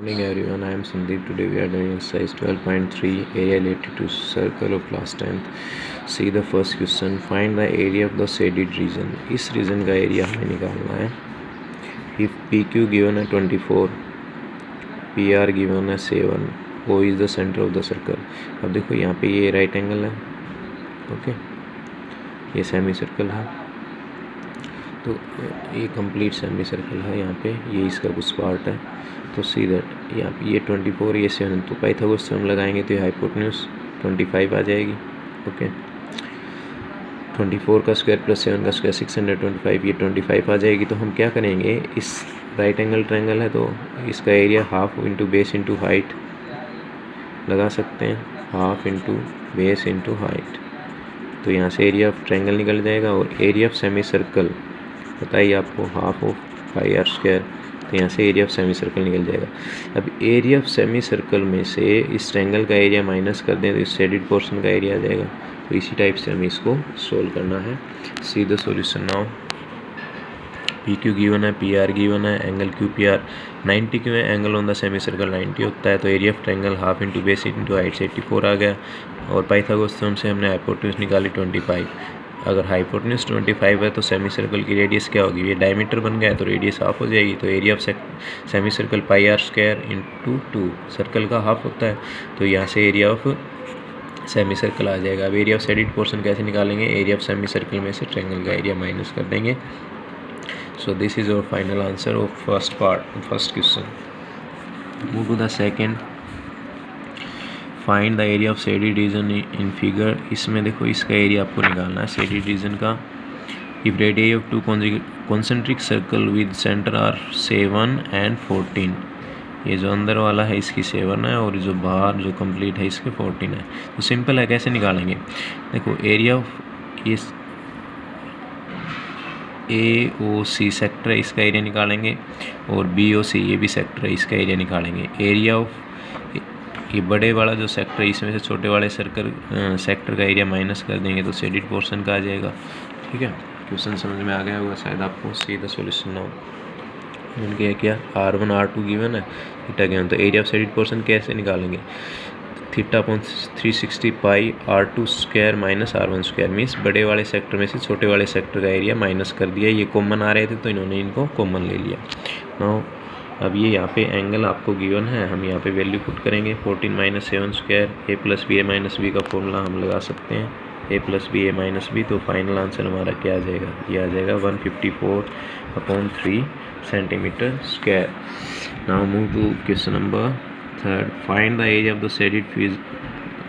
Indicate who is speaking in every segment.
Speaker 1: Morning everyone, I am Sandeep. Today we are doing exercise 12.3 area related to circle of class 10th. See the first question. Find the area of the shaded region. इस reason का area हमें निकालना है. If PQ given है 24, PR given है 7, O is the center of the circle. अब देखो यहाँ पे ये राइट एंगल है, ओके, ये सेमी सर्कल है, तो ये कंप्लीट सेमी सर्कल है. यहाँ पे ये इसका कुछ पार्ट है. तो सी दैट यहाँ पे ये 24, ये 7, तो पाइथागोरस थ्योरम लगाएंगे तो ये हाइपोटेन्यूज 25 आ जाएगी. ओके, 24 का स्क्वायर प्लस 7 का स्क्वायर 625, ये 25 आ जाएगी. तो हम क्या करेंगे, इस राइट एंगल ट्रायंगल है तो इसका area half into base into height लगा सकते हैं. Half into base into height, तो यहाँ से एरिया ऑफ ट्रायंगल निकल जाएगा. और एरिया ऑफ सेमी सर्कल बताइए आपको, half of pi R square, तो यहाँ से एरिया ऑफ सेमी सर्कल निकल जाएगा. अब एरिया ऑफ सेमी सर्कल में से इस ट्रायंगल का एरिया माइनस कर दें तो इस शेडेड पोर्शन का एरिया आ जाएगा. तो इसी टाइप से हमें इसको सोल्व करना है. See the solution now. P Q given है, पी आर गिवन है, एंगल क्यू पी आर 90 क्यों है, angle on the semi circle 90 होता है. तो area of triangle half into base into height से 84 आ गया. और पाइथागोरस थ्योरम से हमने हाइपोटेन्यूज निकाली 25. अगर हाइपोटेन्यूज 25 है तो सेमी सर्कल की रेडियस क्या होगी, ये डायमीटर बन गया है तो रेडियस हाफ हो जाएगी. तो area of semi circle pi R square into 2, circle का हाफ होता है, तो यहाँ से एरिया ऑफ सेमी सर्कल आ जाएगा. अब एरिया ऑफ शेडेड पोर्शन कैसे निकालेंगे, एरिया ऑफ सेमी सर्कल में से ट्रायंगल का एरिया माइनस कर देंगे. So this is our final answer of first part, first question. Move to the second. Find the area of shaded region in figure. इसमें देखो इसका एरिया आपको निकालना है शेडेड रीजन का. If radius of two concentric circle with centre are 7 and 14, ये जो अंदर वाला है इसकी 7 है और जो बाहर जो कंप्लीट है इसके 14 है. तो सिंपल है, कैसे निकालेंगे, देखो एरिया ऑफ ये AOC सेक्टर है, इसका एरिया निकालेंगे. और BOC ये भी सेक्टर है, इसका एरिया निकालेंगे. एरिया ऑफ ये बड़े वाला जो सेक्टर है इसमें से छोटे वाले सेक्टर का एरिया माइनस कर देंगे तो शेडेड पोर्शन का आ जाएगा. ठीक है, क्वेश्चन समझ में आ गया होगा शायद आपको. See the solution now. उनके क्या R1 R2 गिवन है, थीटा गिवन, तो एरिया ऑफ शेडेड पोर्शन कैसे निकालेंगे, थीटा अपॉन 360 पाई R2 square minus R1 square. Means बड़े वाले सेक्टर में से छोटे वाले सेक्टर का एरिया माइनस कर दिया. ये कॉमन आ रहे थे तो इन्होंने इनको कॉमन ले लिया. नाउ अब ये यहाँ पे एंगल आपको गिवन है, हम यहाँ पे वैल्यू पुट करेंगे. 14 minus 7 square, A plus B A minus B का फॉर्मूला हम लगा सकते हैं, A plus B A minus B. तो फाइनल आंसर हमारा क्या आ जाएगा, ये आ जाएगा 154/3 centimetre square. Now move to question number 3. Find the area of the shaded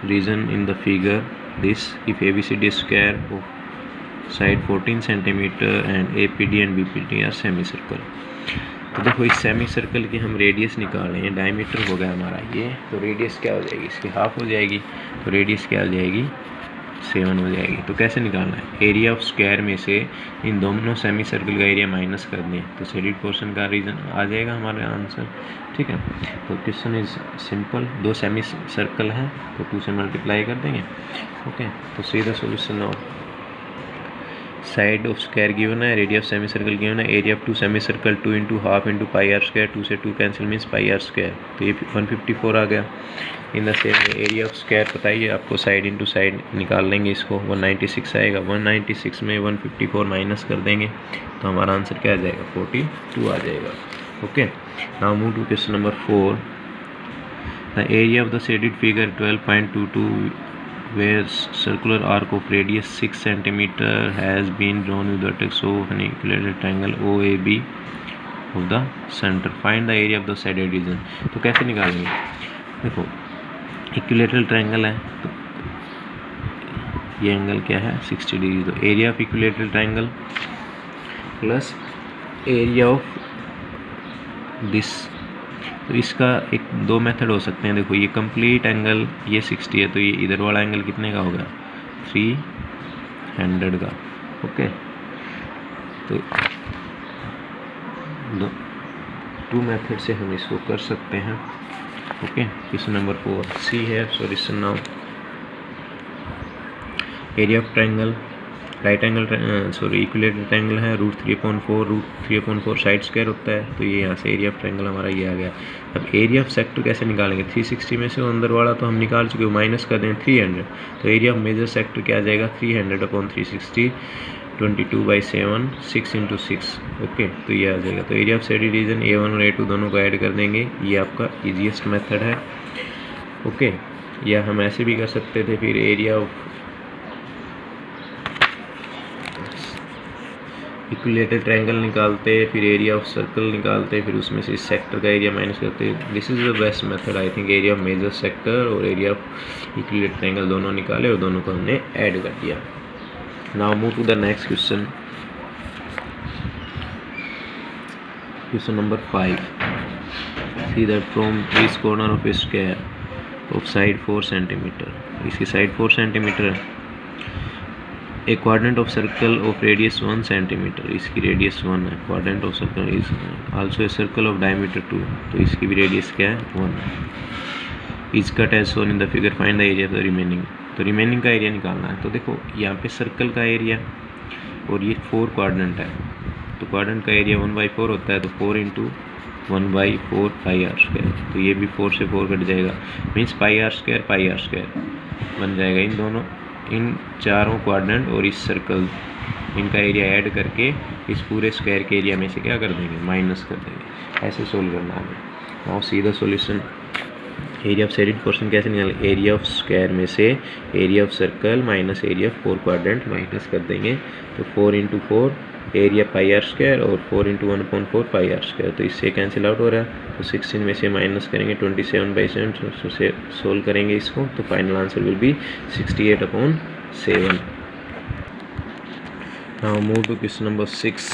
Speaker 1: region in the figure. This if ABCD square of side 14 centimetre and APD and BPD are semi circle. तो देखो इस semi circle की हम radius निकाल रहे हैं, diameter हो गया हमारा ये, तो रेडियस क्या हो जाएगी, इसकी हाफ हो जाएगी. तो रेडियस क्या हो जाएगी, 7 हो जाएगी. तो कैसे निकालना है, एरिया ऑफ स्क्वायर में से इन दोनों सेमी सर्कल का एरिया माइनस कर दें तो शेडेड पोर्शन का रीजन आ जाएगा हमारा आंसर. ठीक है, तो question is simple. 2 semi circle हैं तो 2 से मल्टीप्लाई कर देंगे. ओके, तो सीधा solution now. Side of square given है, radius of semi circle given है, area of 2 semi circle 2 into half into pi R square, 2 से 2 cancel means pi R square. तो ये 154 आ गया. In the same area of square बताइए आपको, side into side निकाल लेंगे इसको, 196 आएगा. 196 में 154 माइनस कर देंगे तो हमारा आंसर क्या आ जाएगा, 42 आ जाएगा. Okay, now move to question number 4. The area of the shaded figure 12.22 where circular arc of radius 6 cm has been drawn with vertex of an equilateral triangle OAB of the center. Find the area of the shaded region. तो कैसे निकालेंगे, देखो equilateral triangle है तो ये angle क्या है 60 degree. तो area of equilateral triangle plus area of this. तो इसका 2 मेथड हो सकते हैं. देखो ये कंप्लीट एंगल ये 60 है तो ये इधर वाला एंगल कितने का होगा, 300 का. ओके, तो 2 मेथड से हम इसको कर सकते हैं. ओके, क्वेश्चन नंबर 4 सी है solution now. Area of triangle right angle equilateral triangle है, √3/4 साइड स्क्वायर होता है. तो ये यहाँ से एरिया ऑफ ट्रायंगल हमारा ये आ गया. अब एरिया ऑफ सेक्टर कैसे निकालेंगे, 360 में से अंदर वाला तो हम निकाल चुके, माइनस कर दें 300, तो एरिया ऑफ मेजर सेक्टर क्या आ जाएगा 300/360, 22/7, 6 × 6। ओके, तो ये आ जाएगा। तो area of shaded reason A1 और A2 दोनों को ऐड कर देंगे, ये आपका ईजीएस्ट मेथड है। ओके, या हम ऐसे भी कर सकते थे, फिर एरिया ऑफ इक्विलेटरल ट्रायंगल निकालते, फिर एरिया ऑफ सर्कल निकालते, फिर उसमें से इस सेक्टर का एरिया माइनस करते। This is the best method I think. Area of major sector और एरिया ऑफ इक्विलेटरल ट्रायंगल दोनों निकाले और दोनों को हमने ऐड कर दिया। Now move to the next question, question number 5। See that from this corner of a square of side 4 centimetre, इसकी साइड 4 सेंटीमीटर है। A quadrant of circle of radius 1 centimetre, इसकी रेडियस 1 है। Quadrant of circle is also a circle of diameter 2, तो इसकी भी radius क्या है 1 है। Is cut as shown in the figure, find the area of the remaining, तो remaining का एरिया निकालना है। तो देखो यहाँ पे सर्कल का एरिया और ये 4 क्वाड्रेंट है, तो क्वाड्रेंट का एरिया 1/4 होता है, तो 4 × 1/4 πr², तो ये भी 4 से 4 कट जाएगा, मीन्स πr² बन जाएगा। इन दोनों, इन चारों क्वाड्रेंट और इस सर्कल, इनका एरिया ऐड करके इस पूरे स्क्वायर के एरिया में से क्या कर देंगे, माइनस कर देंगे। ऐसे सोल्व करना है। Now see the solution. Area of shaded portion कैसे निकालें, एरिया ऑफ स्क्वायर में से area of circle minus area of 4 quadrant minus कर देंगे, तो 4 × 4 एरिया πr² और 4 × 1/4 πr², तो इससे कैंसिल आउट हो रहा है। तो 16 में से माइनस करेंगे 27/7 से सोल्व करेंगे इसको, तो final answer will be 68/7। Now move to question number 6।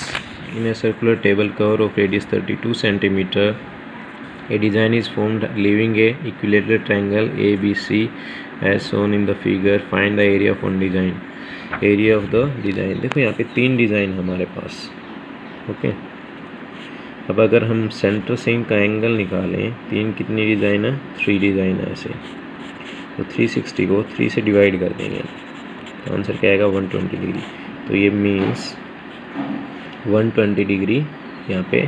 Speaker 1: In a circular table cover of radius 32 centimetre, a design is formed leaving a equilateral triangle ABC as shown in the figure. Find the area of one design. Area of the design, देखो यहाँ पे 3 design हमारे पास। Okay, अब अगर हम centre से इनका angle निकालें, 3 कितनी डिज़ाइन है, 3 डिज़ाइन है ऐसे, तो 360 को 3 से डिवाइड कर देंगे, तो आंसर क्या आएगा 120 डिग्री। तो ये मीन्स 120 डिग्री यहाँ पे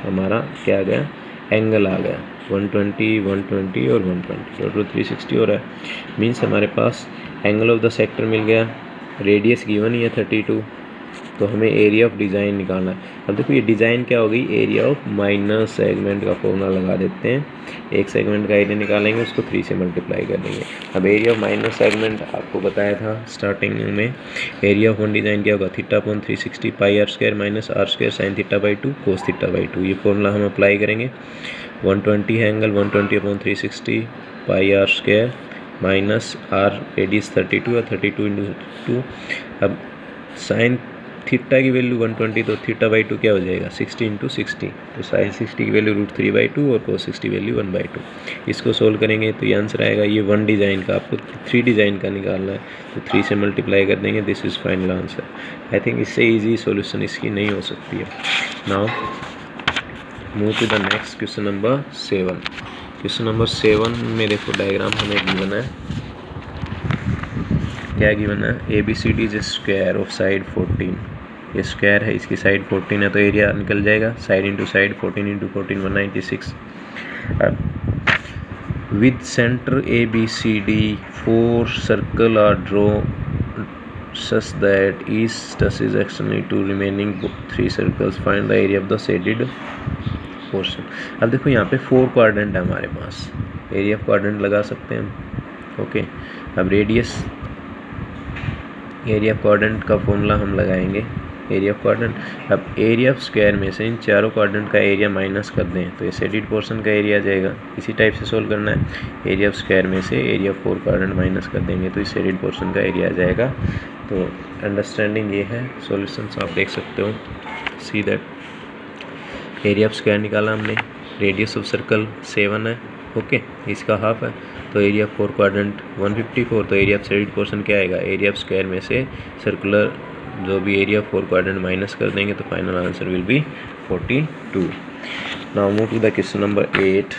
Speaker 1: हमारा क्या आ गया, एंगल आ गया 120, 120 और 120, टोटल 360 हो रहा है। मीन्स हमारे पास एंगल ऑफ द सेक्टर मिल गया, रेडियस गिवन ही है 32, तो हमें एरिया ऑफ डिज़ाइन निकालना है। अब देखो ये डिज़ाइन क्या हो गई, एरिया ऑफ माइनर सेगमेंट का फॉर्मूला लगा देते हैं। एक सेगमेंट का एरिया निकालेंगे, उसको 3 से मल्टीप्लाई कर देंगे। अब एरिया ऑफ माइनर सेगमेंट आपको बताया था स्टार्टिंग में, एरिया ऑफ वन डिज़ाइन क्या होगा, θ/360 πr² - r² sin θ/2 cos θ/2। ये फॉर्मूला हम अप्लाई करेंगे। 120 है angle, 120/360 πr² minus r radius 32 है, 32 × 2। अब साइन थीटा की वैल्यू 120, तो θ/2 क्या हो जाएगा 60 × 60, तो साइन 60 की वैल्यू √3/2 और cos 60 वैल्यू 1/2। इसको सोल्व करेंगे तो ये आंसर आएगा। ये 1 डिज़ाइन का, आपको 3 डिज़ाइन का निकालना है, तो 3 से मल्टीप्लाई कर देंगे। This is final answer. I think इससे ईजी सोल्यूशन इसकी नहीं हो सकती है। Now move to the next question number 7। Question number 7 में देखो डायग्राम हमें गिवन है, क्या गिवन है, ABCD is square of side 14। ये स्क्वायर है, इसकी साइड 14 है, तो एरिया निकल जाएगा side into side, 14 × 14 196। With centre ABCD 4 circle are draw such that each touches externally to remaining 3 circles. Find the area of the shaded portion. अब देखो यहाँ पे 4 क्वाड्रेंट है हमारे पास, एरिया ऑफ क्वाड्रेंट लगा सकते हैं हम। ओके, अब रेडियस, एरिया ऑफ क्वाड्रेंट का फॉर्मूला हम लगाएंगे, एरिया ऑफ क्वाड्रेंट। अब एरिया ऑफ स्क्वायर में से इन चारों क्वाड्रेंट का एरिया माइनस कर दें, तो ये शेडेड पोर्शन का एरिया आ जाएगा। इसी टाइप से सोल्व करना है। एरिया ऑफ स्क्वायर में से एरिया ऑफ 4 क्वाड्रेंट माइनस कर देंगे, तो इस शेडेड पोर्शन का एरिया आ जाएगा। तो अंडरस्टैंडिंग ये है, सॉल्यूशंस आप देख सकते हो। See that area of square निकाला हमने, रेडियस ऑफ सर्कल 7 है, ओके, इसका हाफ है, तो एरिया ऑफ 4 क्वाड्रेंट 154, तो एरिया ऑफ शेडेड पोर्शन क्या आएगा, एरिया ऑफ स्क्वायर में से सर्कुलर जो भी एरिया ऑफ 4 क्वाड्रेंट माइनस कर देंगे, तो final answer will be 42। Now move to the question number 8।